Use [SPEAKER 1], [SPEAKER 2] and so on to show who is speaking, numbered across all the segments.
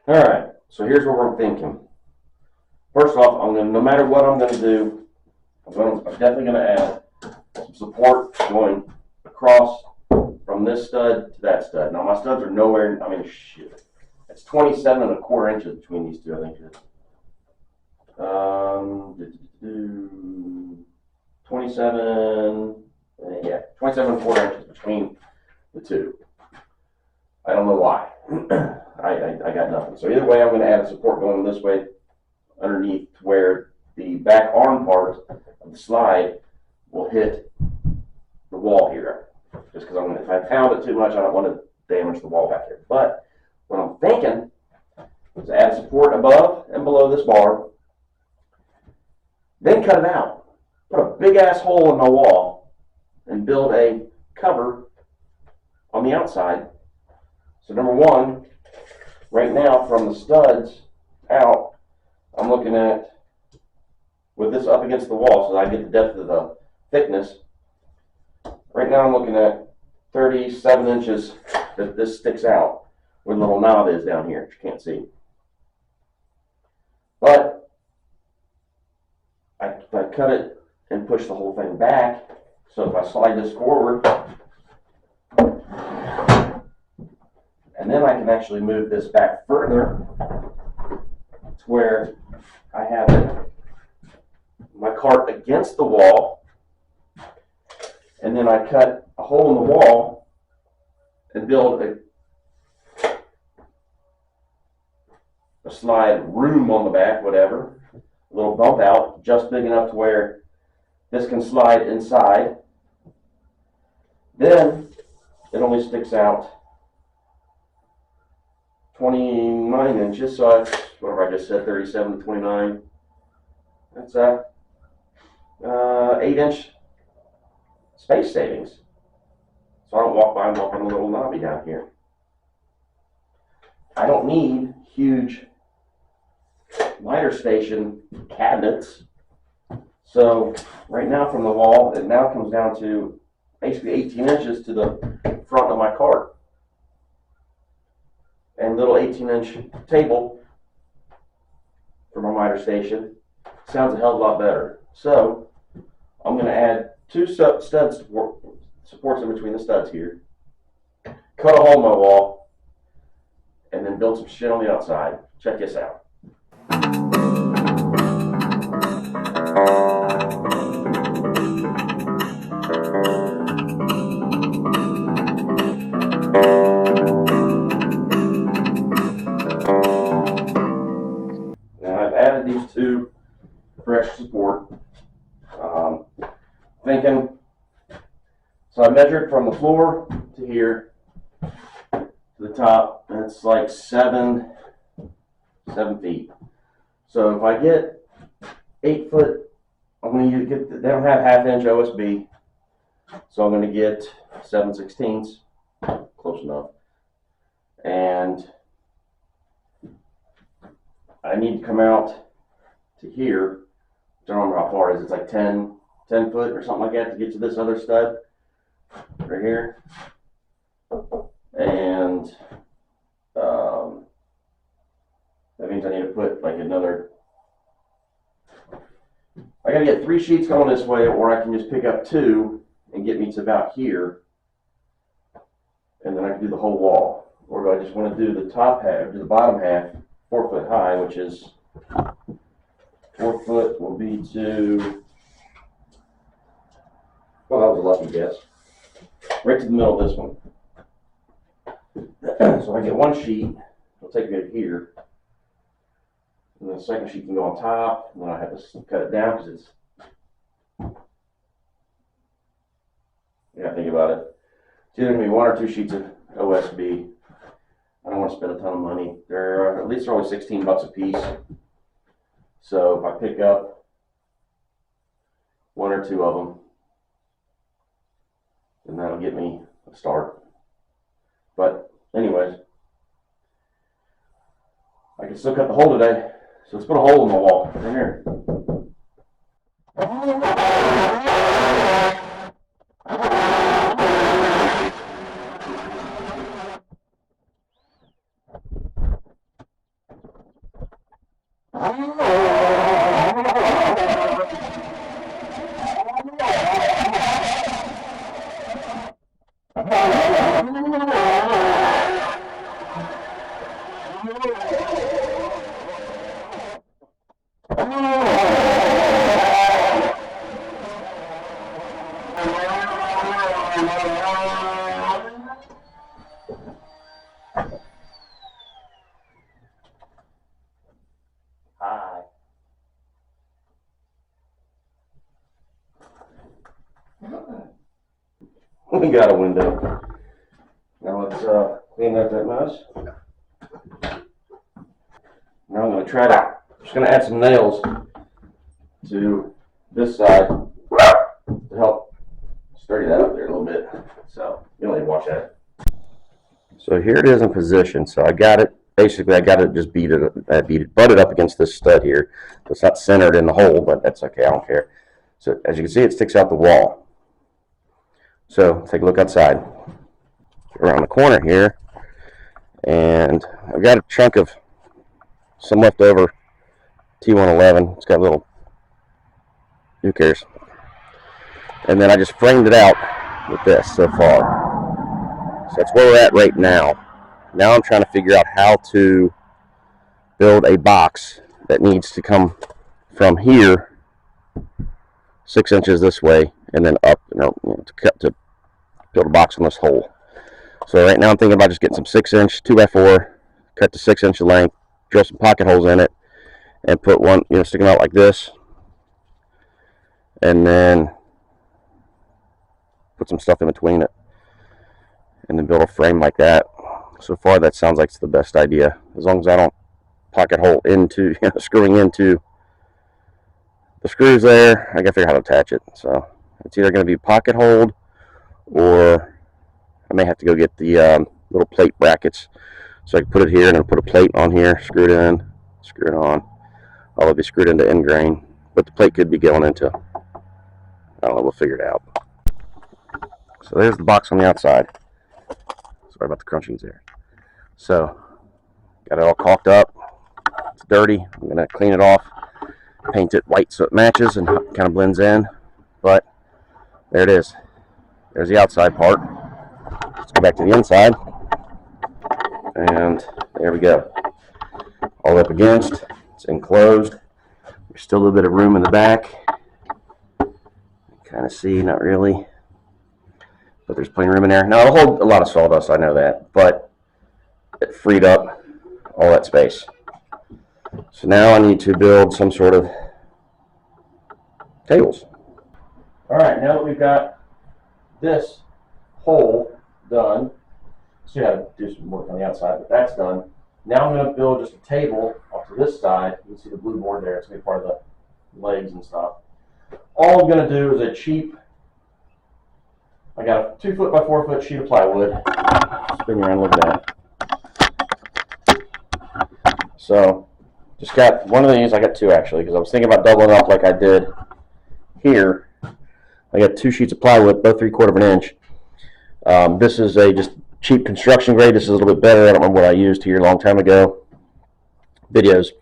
[SPEAKER 1] All right, so here's what I'm thinking. First off, no matter what I'm gonna do, I'm definitely gonna add some support going across from this stud to that stud. Now my studs are nowhere, I mean, shit. It's 27 1/4 inches between these two, I think. 27, yeah, 27 1/4 inches between the two. I don't know why. I got nothing. So either way, I'm going to add a support going this way underneath where the back arm part of the slide will hit the wall here. Just because if I pound it too much, I don't want to damage the wall back here. But what I'm thinking is add support above and below this bar, then cut it out. Put a big ass hole in my wall and build a cover on the outside. So number one, right now from the studs out, I'm looking at, with this up against the wall so I get the depth of the thickness, right now I'm looking at 37 inches that this sticks out where the little knob is down here, which you can't see. But I cut it and push the whole thing back, so if I slide this forward, and then I can actually move this back further to where I have it, my cart against the wall, and then I cut a hole in the wall and build a slide room on the back, whatever, a little bump out, just big enough to where this can slide inside. Then it only sticks out 29 inches, so that's whatever I just said, 37 to 29. That's a 8-inch space savings. So I don't walk by and walk on a little knobby down here. I don't need huge lighter station cabinets. So right now from the wall, it now comes down to basically 18 inches to the front of my cart. And little 18-inch table for my miter station sounds a hell of a lot better. So I'm going to add two supports in between the studs here, cut a hole in my wall, and then build some shit on the outside. Check this out. Now I've added these two for extra support. Thinking, so I measured from the floor to here to the top, and it's like 7 feet. So if I get 8 foot, I'm going to get, they don't have 1/2 inch OSB, so I'm going to get 7/16, close enough. And I need to come out to here. I don't remember how far it is. It's like 10 foot or something like that to get to this other stud right here. And that means I need to put like another, I gotta get 3 sheets going this way, or I can just pick up 2 and get me to about here, and then I can do the whole wall. Or do I just want to do the top half, do the bottom half 4 foot high, which is 4 foot will be to, well, that was a lucky guess, right to the middle of this one. So I get 1 sheet, it'll take me to here, and the second sheet can go on top, and then I have to cut it down because it's, you gotta think about it. It's either gonna be 1 or 2 sheets of OSB. I don't want to spend a ton of money. They're at least always $16 a piece. So if I pick up 1 or 2 of them, then that'll get me a start. But anyways, I can still cut the hole today. So let's put a hole in the wall right here. Hi. We got a window. Now let's clean out that mess. Now I'm going to try to, just going to add some nails to this side to help sturdy that up there a little bit. So you don't need to watch that. So here it is in position. So I got it. Basically, I got it just butted up against this stud here. So it's not centered in the hole, but that's okay. I don't care. So as you can see, it sticks out the wall. So take a look outside. Around the corner here, and I've got a chunk of some leftover T111. It's got a little, who cares? And then I just framed it out with this so far. So that's where we're at right now. Now I'm trying to figure out how to build a box that needs to come from here 6 inches this way and then up, to build a box on this hole. So right now I'm thinking about just getting some 6-inch 2x4, cut to 6-inch length, drill some pocket holes in it, and put one, sticking out like this, and then put some stuff in between it, and then build a frame like that. So far that sounds like it's the best idea, as long as I don't pocket hole into, screwing into the screws there. I gotta figure out how to attach it. So it's either going to be pocket holed, or I may have to go get the little plate brackets, so I can put it here and then put a plate on here, screw it in, screw it on. All will be screwed into end grain, but the plate could be going into, I don't know, we'll figure it out. So there's the box on the outside. Sorry about the crunchings there. So got it all caulked up. It's dirty. I'm gonna clean it off, paint it white so it matches and kind of blends in. But there it is. There's the outside part. Let's go back to the inside. And there we go. All up against. It's enclosed. There's still a little bit of room in the back. Kind of see, not really. But there's plenty of room in there. Now it'll hold a lot of sawdust, I know that. But it freed up all that space. So now I need to build some sort of tables. Alright, now that we've got this hole done, still have to do some work on the outside, but that's done. Now I'm going to build just a table off to this side. You can see the blue board there. It's going to be part of the legs and stuff. All I'm going to do is a cheap, I got a 2 foot by 4 foot sheet of plywood. Spin around, look at that. So just got one of these. I got two actually, because I was thinking about doubling up like I did here. I got 2 sheets of plywood, both 3/4 of an inch. This is a just cheap construction grade. This is a little bit better. I don't remember what I used here a long time ago. Videos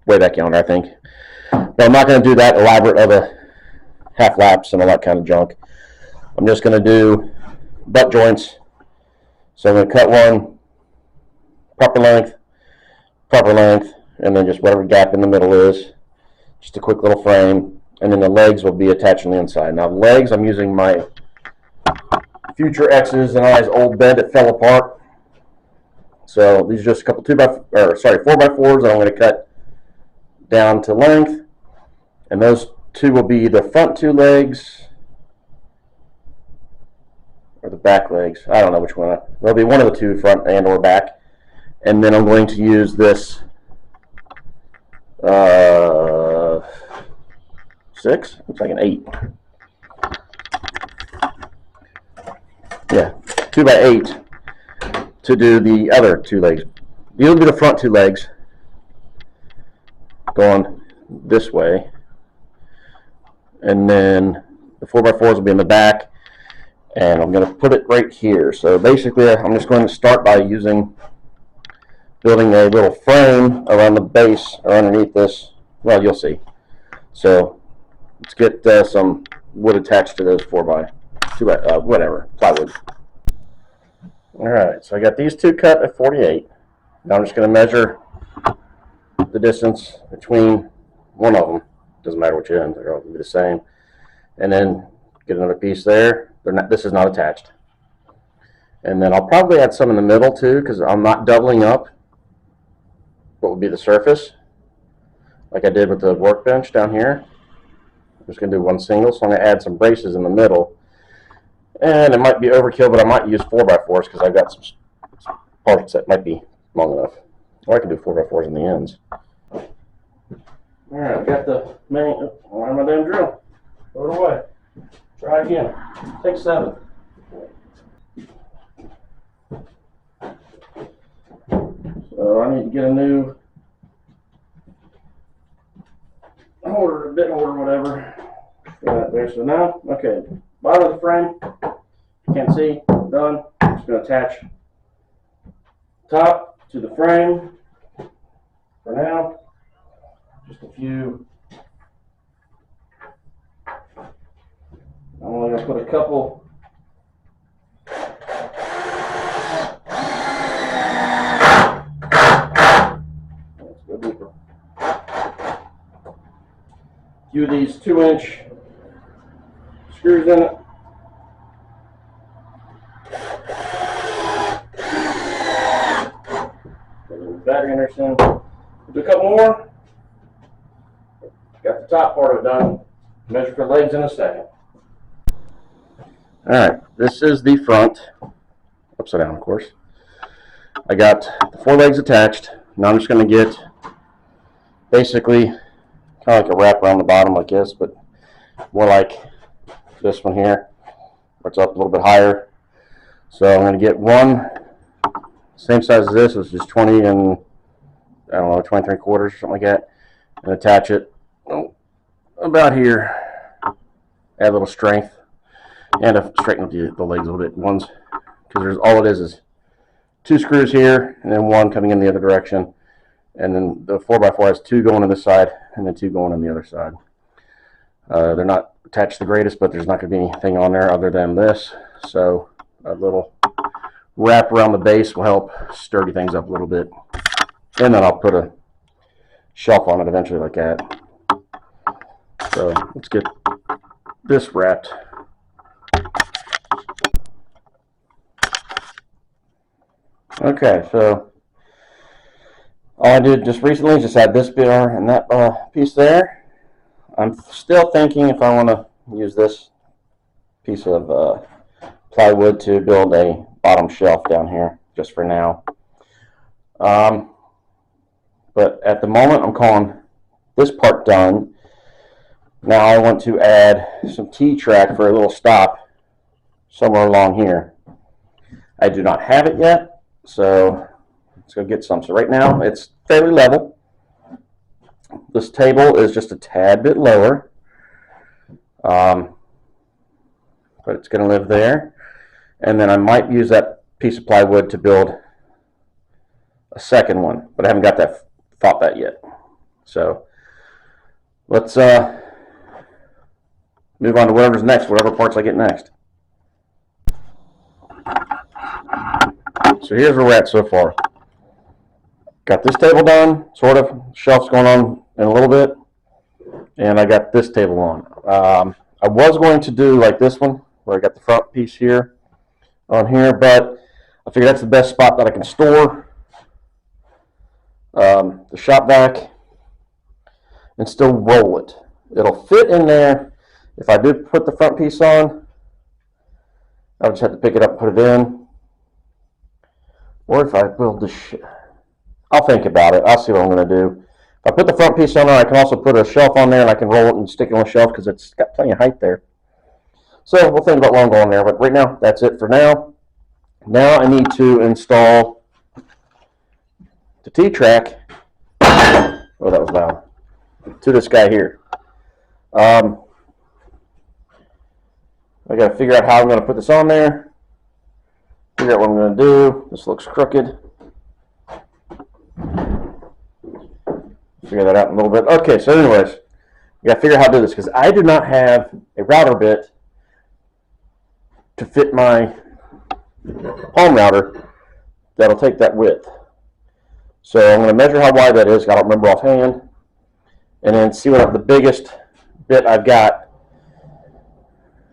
[SPEAKER 1] way back yonder, I think. But I'm not going to do that elaborate of a half laps and all that kind of junk. I'm just going to do butt joints. So I'm going to cut one proper length, and then just whatever gap in the middle is. Just a quick little frame. And then the legs will be attached on the inside. Now the legs, I'm using my future X's and I's old bed that fell apart. So these are just a couple 4x4s that I'm going to cut down to length. And those two will be the front 2 legs or the back legs. I don't know which one. There'll be one of the 2, front and or back. And then I'm going to use this 6, looks like an 8. Yeah, 2x8 to do the other 2 legs. These will be the front 2 legs going this way, and then the 4x4s will be in the back, and I'm going to put it right here. So basically I'm just going to start by using building a little frame around the base or underneath this. Well, you'll see. So let's get some wood attached to those 4x2, whatever, plywood. All right, so I got these two cut at 48. Now I'm just going to measure the distance between one of them. Doesn't matter which end, they're all going to be the same. And then get another piece there. This is not attached. And then I'll probably add some in the middle too, because I'm not doubling up what would be the surface, like I did with the workbench down here. I'm just going to do one single, so I'm going to add some braces in the middle. And it might be overkill, but I might use 4x4s because I've got some parts that might be long enough. Or I can do 4x4s in the ends. Alright, I've got the main, why am I damn drill? Throw it away. Try again. Take 7. So I need to get a new holder, bit holder, whatever. Right there. So now, okay, bottom of the frame, can't see, done. I'm just going to attach top to the frame for now. Just a few. I'm only going to put a couple. Let's go deeper. A few of these 2-inch screws in it. Battery in there soon. Do a couple more. Got the top part of it done. Measure for legs in a second. Alright, this is the front. Upside down, of course. I got the 4 legs attached. Now I'm just going to get basically kind of like a wrap around the bottom like this, but more like this one here, where it's up a little bit higher. So I'm going to get one same size as this, which is 20 and, I don't know, 23 quarters or something like that, and attach it about here. Add a little strength and straighten up the legs a little bit. One's, because there's all it is 2 screws here and then 1 coming in the other direction, and then the 4x4 has 2 going on this side and then 2 going on the other side. They're not attached the greatest, but there's not going to be anything on there other than this, so a little wrap around the base will help sturdy things up a little bit. And then I'll put a shelf on it eventually like that. So let's get this wrapped. Okay, so all I did just recently is just add this bar and that piece there. I'm still thinking if I want to use this piece of plywood to build a bottom shelf down here, just for now. But at the moment, I'm calling this part done. Now I want to add some T-track for a little stop somewhere along here. I do not have it yet, so let's go get some. So right now, it's fairly level. This table is just a tad bit lower, but it's going to live there. And then I might use that piece of plywood to build a second one, but I haven't got that thought that yet. So let's move on to whatever's next, whatever parts I get next. So here's where we're at so far. Got this table done, sort of. Shelf's going on in a little bit, and I got this table on. I was going to do like this one, where I got the front piece here on here, but I figured that's the best spot that I can store the shop vac and still roll it. It'll fit in there. If I do put the front piece on, I'll just have to pick it up and put it in. Or if I build this I'll think about it. I'll see what I'm going to do. If I put the front piece on there, I can also put a shelf on there and I can roll it and stick it on a shelf because it's got plenty of height there. So we'll think about where I'm going there, but right now, that's it for now. Now I need to install the T-track. Oh, that was loud. To this guy here. I got to figure out how I'm going to put this on there. Figure out what I'm going to do. This looks crooked. figure that out in a little bit. Okay, so anyways, you gotta figure out how to do this because I do not have a router bit to fit my palm router that'll take that width. So I'm going to measure how wide that is. I don't remember offhand, and then see what the biggest bit I've got.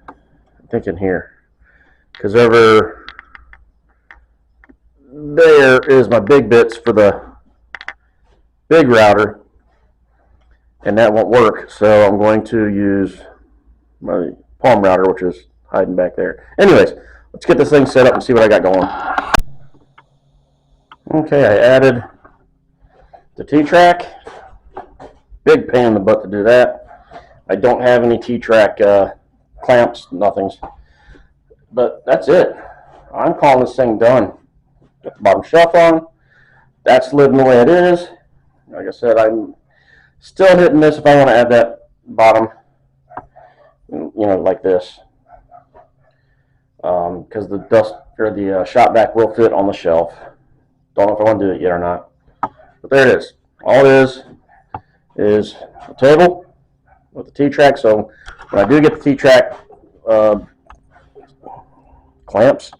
[SPEAKER 1] I'm thinking here, because over there is my big bits for the big router, and that won't work. So I'm going to use my palm router, which is hiding back there. Anyways, let's get this thing set up and see what I got going. Okay, I added the T-track. Big pain in the butt to do that. I don't have any T-track clamps, nothings. But that's it. I'm calling this thing done. Got the bottom shelf on. That's living the way it is. Like I said, I'm still hitting this if I want to add that bottom, like this. Because the dust or the shop vac will fit on the shelf. Don't know if I want to do it yet or not. But there it is. All it is a table with the T-track. So when I do get the T-track clamps,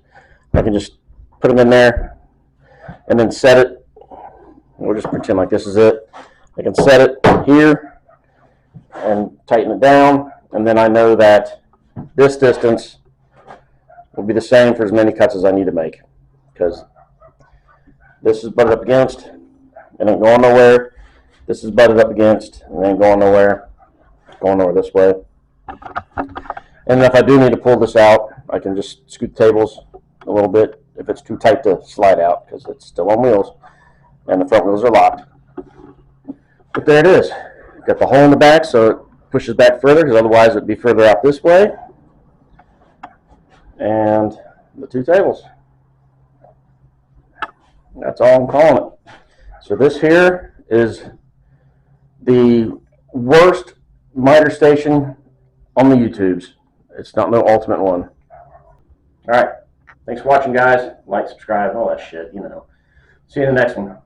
[SPEAKER 1] I can just put them in there and then set it. We'll just pretend like this is it. I can set it here and tighten it down, and then I know that this distance will be the same for as many cuts as I need to make, because this is butted up against and ain't going nowhere. This is butted up against and ain't going nowhere. It's going over this way. And if I do need to pull this out, I can just scoot the tables a little bit if it's too tight to slide out, because it's still on wheels and the front wheels are locked. But there it is. Got the hole in the back so it pushes back further, because otherwise it'd be further out this way. And the two tables. That's all I'm calling it. So this here is the worst miter station on the YouTubes. It's not no ultimate one. Alright. Thanks for watching, guys. Like, subscribe, all that shit, See you in the next one.